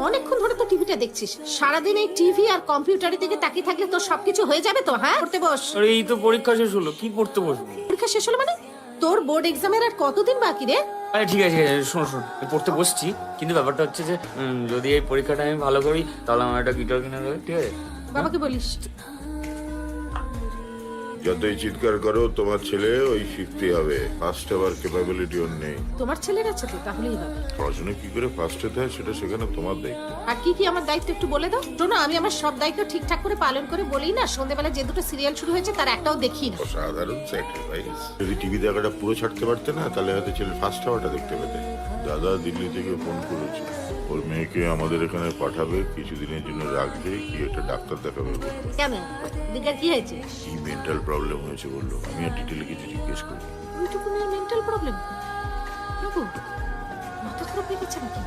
অনেকক্ষণ ধরে তো টিভিটা দেখছিস, সারাদিন এই টিভি আর কম্পিউটারের দিকে তাকিয়ে থাকলে তোর সবকিছু হয়ে যাবে তো। হ্যাঁ, পড়তে বস। আরে এই তো পরীক্ষা শেষ হলো, কি পড়তে বসবো? পরীক্ষা শেষ হলো মানে? তোর বোর্ড এক্সামের আর কতদিন বাকি রে? আরে ঠিক আছে শোনো শোনো, পড়তে বসছি, কিন্তু ব্যাপারটা হচ্ছে যে যদি এই পরীক্ষাটা আমি ভালো করি তাহলে আমার একটা গিটার কিনে দেবে, ঠিক আছে? বাবাকে বলিস। যতই চিৎকার করো তোমার ছেলে ওই শিখতে হবে, ফার্স্ট হওয়ার ক্যাপাবিলিটি ওর নেই। তোমার ছেলের আছে তো, তাহলেই হবে। পড়াশোনা কি করে ফার্স্ট হতে হয় সেটা শেখানো তোমার দায়িত্ব। আর কি কি আমার দায়িত্ব একটু বলে দাও। শোনো, আমি আমার সব দায়িত্ব ঠিকঠাক করে পালন করে বলি না, সন্ধ্যেবেলা যে দুটো সিরিয়াল শুরু হয়েছে তার একটাও দেখি না। অসাধারণ স্যাক্রিফাইস। যদি টিভি দেখাটা পুরো ছাড়তে পারতে না তাহলে হয়তো ছেলে ফার্স্ট হওয়াটা দেখতে পেতে। দাদা দিল্লি থেকে ফোন করেছে, ওর মেয়েকে আমাদের এখানে পাঠাবে, কিছুদিনের জন্য রাখবে, কি একটা ডাক্তার দেখাবে বললো। কেন, দিদির কি হয়েছে? কি মেন্টাল প্রবলেম হয়েছে বললো, আমি আর ডিটেলে কিছু জিজ্ঞেস করি। ওইটুকু মেন্টাল প্রবলেম? মাথা খারাপ হয়ে গেছে নাকি?